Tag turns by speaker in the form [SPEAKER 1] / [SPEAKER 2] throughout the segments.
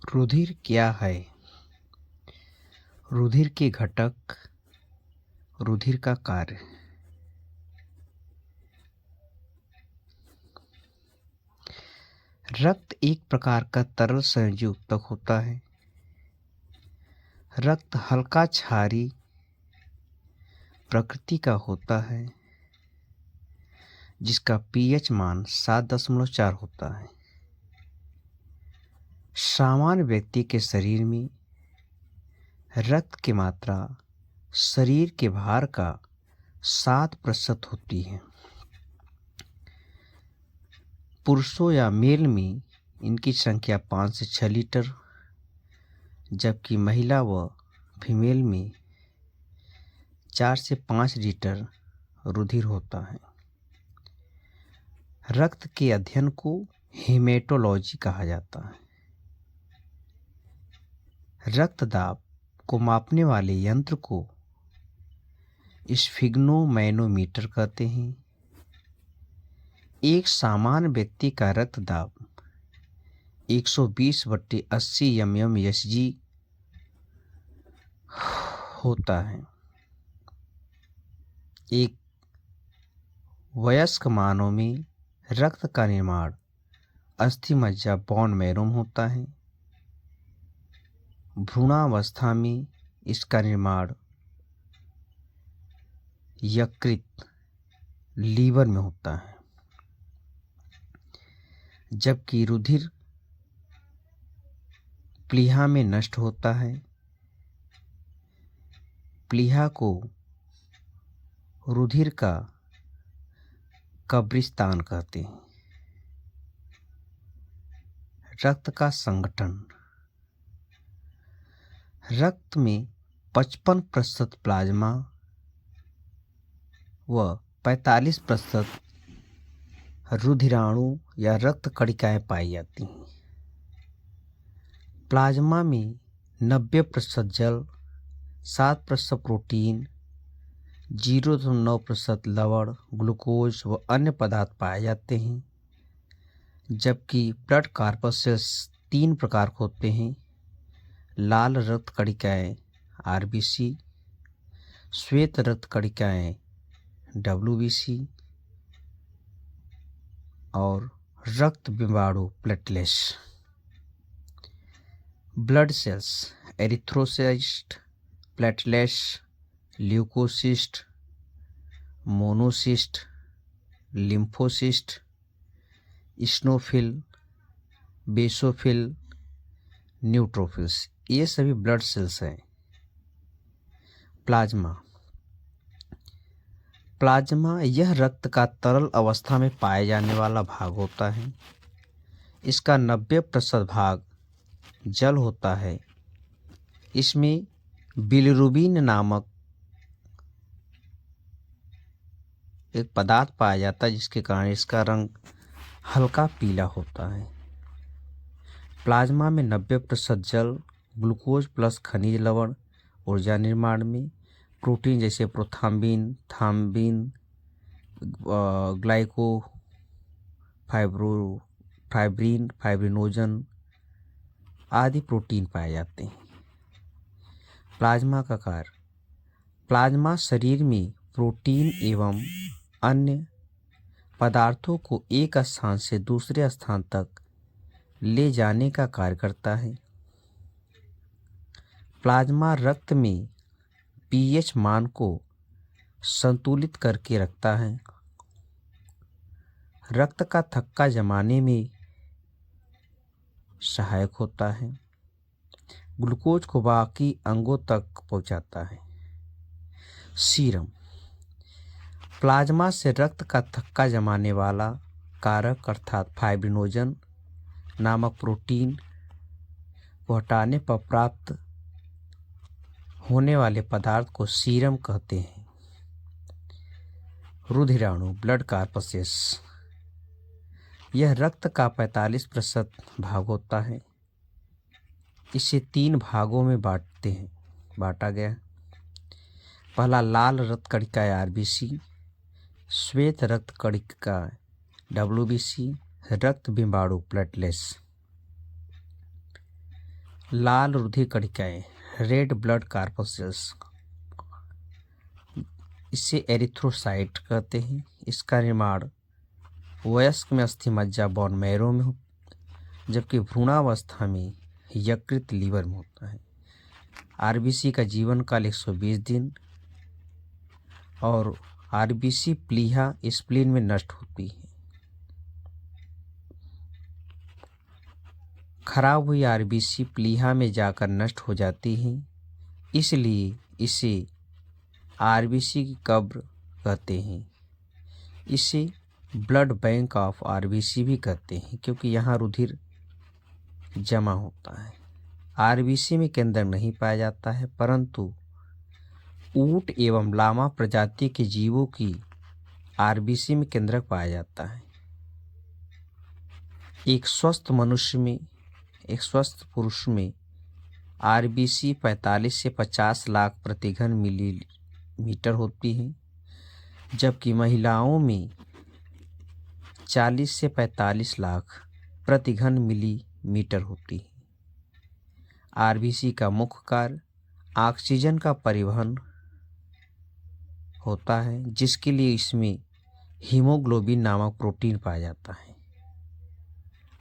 [SPEAKER 1] रुधिर क्या है? रुधिर के घटक, रुधिर का कार्य। रक्त एक प्रकार का तरल संयोजी ऊतक होता है। रक्त हल्का क्षारीय प्रकृति का होता है, जिसका पीएच मान 7.4 होता है। सामान्य व्यक्ति के शरीर में रक्त की मात्रा शरीर के भार का 7% होती है। पुरुषों या मेल में इनकी संख्या 5 से 6 लीटर, जबकि महिला व फीमेल में 4 से 5 लीटर रुधिर होता है। रक्त के अध्ययन को हेमेटोलॉजी कहा जाता है। रक्त दाब को मापने वाले यंत्र को स्फिग्नोमैनोमीटर कहते हैं। एक सामान्य व्यक्ति का रक्त दाब 120/80 mmHg होता है। एक वयस्क मानव में रक्त का निर्माण अस्थि मज्जा बोन मैरो में होता है। भ्रूणावस्था में इसका निर्माण यकृत लीवर में होता है, जबकि रुधिर प्लीहा में नष्ट होता है। प्लीहा को रुधिर का कब्रिस्तान कहते हैं। रक्त का संगठन। रक्त में 55% प्लाज्मा व 45% रुधिराणु या रक्त कणिकाएं पाई जाती हैं। प्लाज्मा में 90% जल, 7% प्रोटीन, 0.9% लवण, ग्लूकोज व अन्य पदार्थ पाए जाते हैं, जबकि ब्लड कॉर्पसेल्स 3 प्रकार के होते हैं। लाल रक्त कणिकाएं आरबीसी, श्वेत रक्त कणिकाएं डब्ल्यूबीसी और रक्त बिंबाणु platelets. Blood cells erythrocyte, platelets, leucocyte, monocyte, lymphocyte, eosinophil, basophil, neutrophils, ये सभी ब्लड सेल्स हैं। प्लाज्मा। प्लाज्मा यह रक्त का तरल अवस्था में पाए जाने वाला भाग होता है। इसका 90% भाग जल होता है। इसमें बिलिरुबिन नामक एक पदार्थ पाया जाता है, जिसके कारण इसका रंग हल्का पीला होता है। प्लाज्मा में 90% जल, ग्लूकोज प्लस खनिज लवण ऊर्जा निर्माण में, प्रोटीन जैसे प्रोथाम्बिन, थाम्बिन, ग्लाइको फाइब्रिन, फाइब्रिनोजन आदि प्रोटीन पाए जाते हैं। प्लाज्मा का कार्य। प्लाज्मा शरीर में प्रोटीन एवं अन्य पदार्थों को एक स्थान से दूसरे स्थान तक ले जाने का कार्य करता है। प्लाज्मा रक्त में पीएच मान को संतुलित करके रखता है। रक्त का थक्का जमाने में सहायक होता है। ग्लूकोज को बाकी अंगों तक पहुंचाता है। सीरम। प्लाज्मा से रक्त का थक्का जमाने वाला कारक अर्थात फाइब्रिनोजन नामक प्रोटीन को हटाने पर प्राप्त होने वाले पदार्थ को सीरम कहते हैं। रुधिराणु ब्लड कॉर्पसेस। यह रक्त का 45% भाग होता है। इसे 3 भागों में बांटा गया। पहला लाल रक्त कणिकाएं आरबीसी, श्वेत रक्त कणिकाएं डब्ल्यूबीसी, रक्त बिंबाणु प्लेटलेट्स। लाल रुधिर कणिकाएं, रेड ब्लड कार्पस्कल्स, इसे एरिथ्रोसाइट कहते हैं। इसका निर्माण वयस्क में अस्थि मज्जा बोन मैरो में जबकि भ्रूणावस्था में यकृत लीवर में होता है। आरबीसी का जीवन काल 120 दिन और आरबीसी प्लीहा स्प्लीन में नष्ट होती है। खराब हुई आरबीसी प्लीहा में जाकर नष्ट हो जाती है, इसलिए इसे आरबीसी की कब्र कहते हैं। इसे ब्लड बैंक ऑफ आरबीसी भी कहते हैं क्योंकि यहाँ रुधिर जमा होता है। आरबीसी में केंद्रक नहीं पाया जाता है, परंतु ऊंट एवं लामा प्रजाति के जीवों की आरबीसी में केंद्रक पाया जाता है। एक स्वस्थ पुरुष में आरबीसी 45 से 50 लाख प्रति घन मिलीमीटर होती है, जबकि महिलाओं में 40 से 45 लाख प्रति घन मिलीमीटर होती है। आरबीसी का मुख्य कार्य ऑक्सीजन का परिवहन होता है, जिसके लिए इसमें हीमोग्लोबिन नामक प्रोटीन पाया जाता है।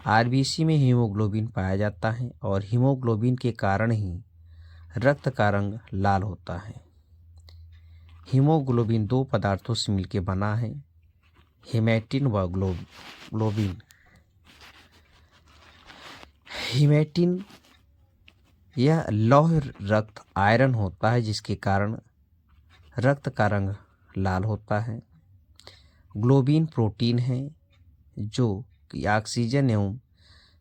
[SPEAKER 1] आरबीसी में हीमोग्लोबिन पाया जाता है और हीमोग्लोबिन के कारण ही रक्त का रंग लाल होता है। हीमोग्लोबिन दो पदार्थों से मिलकर बना है, हेमेटिन व ग्लोबिन। हेमेटिन यह लौह रक्त आयरन होता है, जिसके कारण रक्त का रंग लाल होता है। ग्लोबिन प्रोटीन है जो कि ऑक्सीजन एवं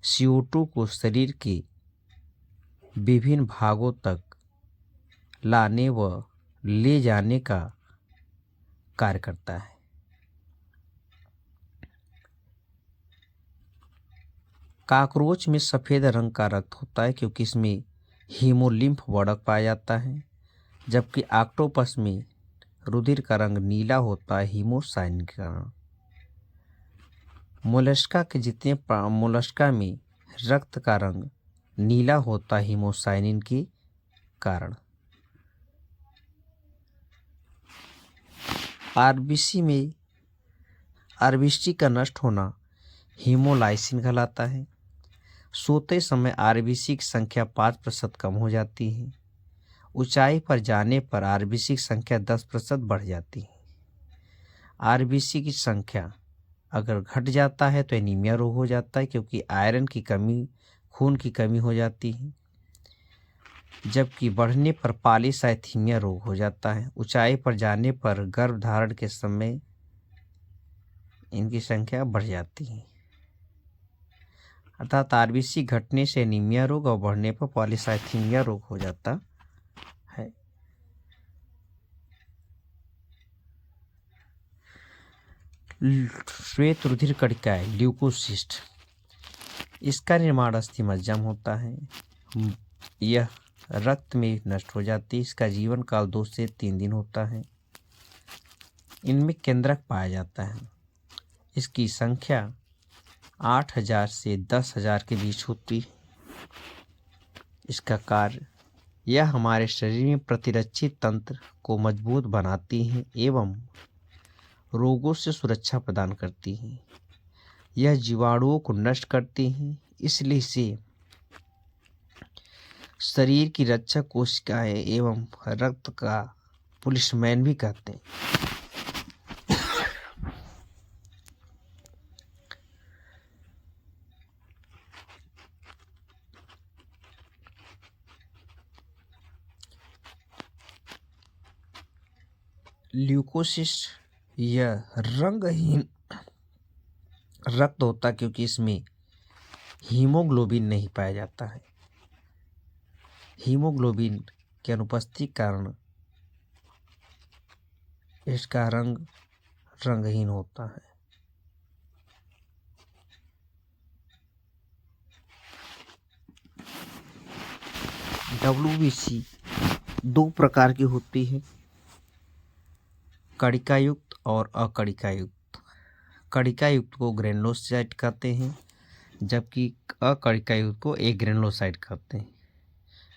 [SPEAKER 1] CO2 को शरीर के विभिन्न भागों तक लाने व ले जाने का कार्य करता है। कॉकरोच में सफ़ेद रंग का रक्त होता है क्योंकि इसमें हीमोलिम्फ वर्णक पाया जाता है, जबकि ऑक्टोपस में रुधिर का रंग नीला होता है हीमोसाइनिन के कारण। मोलस्का में रक्त का रंग नीला होता है हीमोसाइनिन के कारण। आरबीसी का नष्ट होना हीमोलाइसिन कहलाता है। सोते समय आरबीसी की संख्या 5% कम हो जाती है। ऊंचाई पर जाने पर आरबीसी की संख्या 10% बढ़ जाती है। आरबीसी की संख्या अगर घट जाता है तो एनीमिया रोग हो जाता है क्योंकि आयरन की कमी, खून की कमी हो जाती है, जबकि बढ़ने पर पॉलीसाइथीमिया रोग हो जाता है। ऊंचाई पर जाने पर गर्भ धारण के समय इनकी संख्या बढ़ जाती है। अर्थात आरबीसी घटने से एनीमिया रोग और बढ़ने पर पॉलीसाइथीमिया रोग हो जाता है। श्वेत रुधिर कणिकाएं, ल्यूकोसिस्ट, इसका निर्माण अस्थि मज्जा में होता है। यह रक्त में नष्ट हो जाती है। इसका जीवन काल 2 से 3 दिन होता है। इनमें केंद्रक पाया जाता है। इसकी संख्या 8000 से 10,000 के बीच होती है। इसका कार्य यह हमारे शरीर में प्रतिरक्षी तंत्र को मजबूत बनाती है एवं रोगों से सुरक्षा प्रदान करती है। यह जीवाणुओं को नष्ट करती है, इसलिए इसे शरीर की रक्षक कोशिकाएं एवं रक्त का पुलिसमैन भी कहते हैं। ल्यूकोसिस्ट यह रंगहीन रक्त होता है क्योंकि इसमें हीमोग्लोबिन नहीं पाया जाता है। हीमोग्लोबिन की अनुपस्थिति के कारण इसका रंग रंगहीन होता है। डब्ल्यूबीसी 2 प्रकार की होती है, कणिकायुक्त और अकणिकायुक्त। कणिकायुक्त को ग्रेनुलोसाइट कहते हैं, जबकि अकणिकायुक्त को एग्रेनुलोसाइट कहते हैं।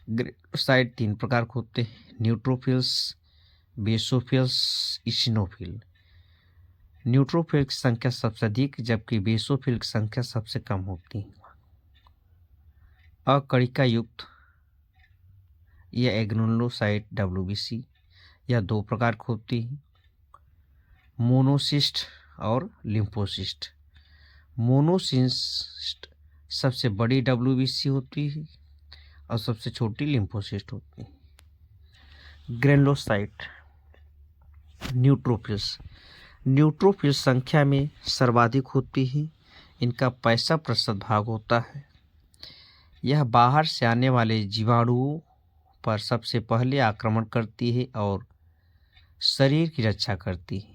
[SPEAKER 1] ग्रेनुलोसाइट 3 प्रकार के होते हैं, न्यूट्रोफिल्स, बेसोफिल्स, इसिनोफिल। न्यूट्रोफिल की संख्या सबसे अधिक जबकि बेसोफिल की संख्या सबसे कम होती है। अकणिका युक्त यह ग्रेनुलोसाइट WBC यह 2 प्रकार की होती है, मोनोसिस्ट और लिम्फोसिस्ट। मोनोसिस्ट सबसे बड़ी WBC होती है और सबसे छोटी लिम्फोसिस्ट होती है। Granulocyte neutrophils. न्यूट्रोफिल्स संख्या में सर्वाधिक होती है, इनका 65% भाग होता है। यह बाहर से आने वाले जीवाणुओं पर सबसे पहले आक्रमण करती है और शरीर की रक्षा करती है।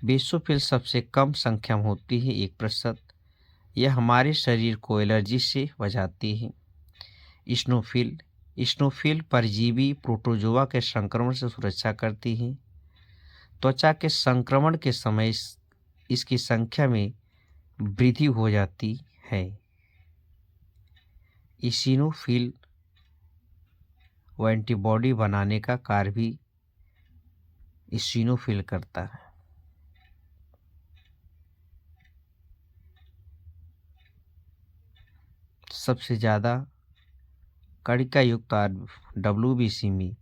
[SPEAKER 1] बेसोफिल सबसे कम संख्या में होती है, 1%। यह हमारे शरीर को एलर्जी से बचाती है। स्नोफिल परजीवी प्रोटोजोआ के संक्रमण से सुरक्षा करती है। त्वचा के संक्रमण के समय इसकी संख्या में वृद्धि हो जाती है। इसिनोफिल एंटीबॉडी बनाने का कार्य भी इसिनोफिल करता है। सबसे ज़्यादा कणिका युक्त WBC में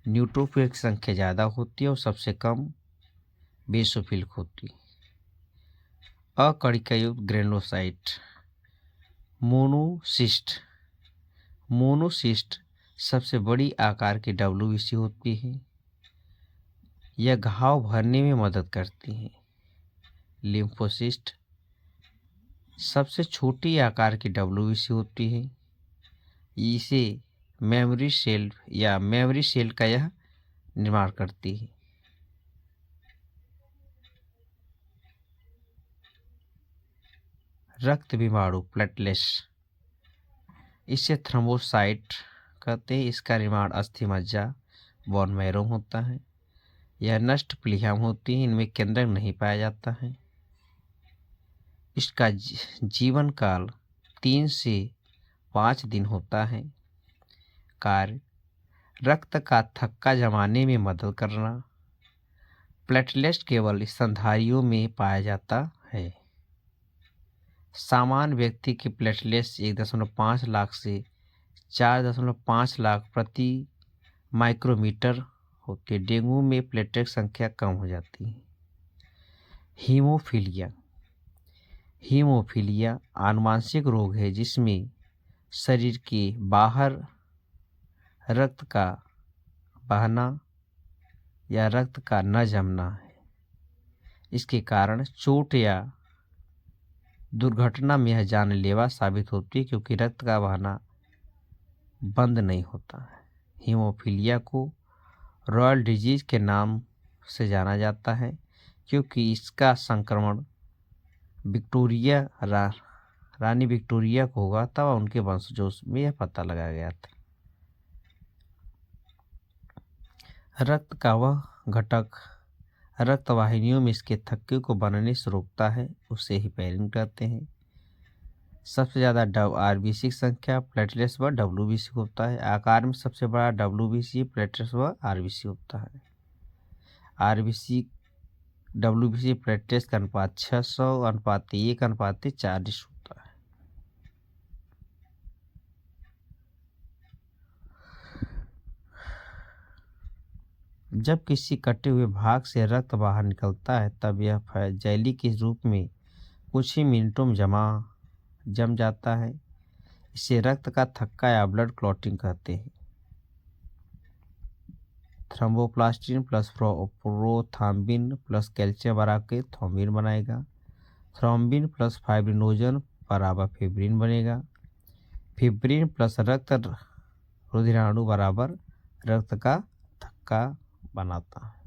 [SPEAKER 1] न्यूट्रोफिल की संख्या ज़्यादा होती है और सबसे कम बेसोफिल होती है। अकणिका युक्त ग्रेनुलोसाइट मोनोसिस्ट सबसे बड़ी आकार की WBC होती है, यह घाव भरने में मदद करती है। लिम्फोसिस्ट सबसे छोटी आकार की WBC होती है, इसे मेमोरी सेल का यह निर्माण करती है। रक्त विमाणु प्लेटलेट्स, इसे थ्रोम्बोसाइट कहते हैं। इसका निर्माण अस्थि मज्जा बोन मैरो होता है। यह नष्ट प्लीहा होती है, इनमें केंद्रक नहीं पाया जाता है। इसका जीवन काल 3 से 5 दिन होता है। कार्य रक्त का थक्का जमाने में मदद करना। प्लेटलेट्स केवल स्तनधारियों में पाया जाता है। सामान्य व्यक्ति की प्लेटलेट्स 1.5 लाख से 4.5 लाख प्रति माइक्रोमीटर होती है। डेंगू में प्लेटलेट संख्या कम हो जाती है। हीमोफीलिया आनुवांशिक रोग है जिसमें शरीर के बाहर रक्त का बहना या रक्त का न जमना है। इसके कारण चोट या दुर्घटना में यह जानलेवा साबित होती है क्योंकि रक्त का बहना बंद नहीं होता है। हीमोफीलिया को रॉयल डिजीज के नाम से जाना जाता है क्योंकि इसका संक्रमण रानी विक्टोरिया को हुआ था और उनके वंशजों में यह पता लगाया गया था। रक्त का वह घटक रक्त वाहिनियों में इसके थक्के को बनने से रोकता है, उसे हेपेरिन कहते हैं। सबसे ज़्यादा RBC की संख्या प्लेटलेट्स व WBC होता है। आकार में सबसे बड़ा WBC प्लेटलेट्स व RBC होता है। WBC प्लेटलेट्स का अनुपात 600:1:40 होता है। जब किसी कटे हुए भाग से रक्त बाहर निकलता है तब यह जैली के रूप में कुछ ही मिनटों में जम जाता है। इसे रक्त का थक्का या ब्लड क्लॉटिंग कहते हैं। थ्रोम्बोप्लास्टिन प्लस प्रोथ्राम्बिन प्लस कैल्शियम बरा के थ्रोम्बिन बनाएगा। थ्रोम्बिन प्लस फाइब्रिनोजन बराबर फिब्रिन बनेगा। फिब्रिन प्लस रक्त रुधिराणु बराबर रक्त का थक्का बनाता है।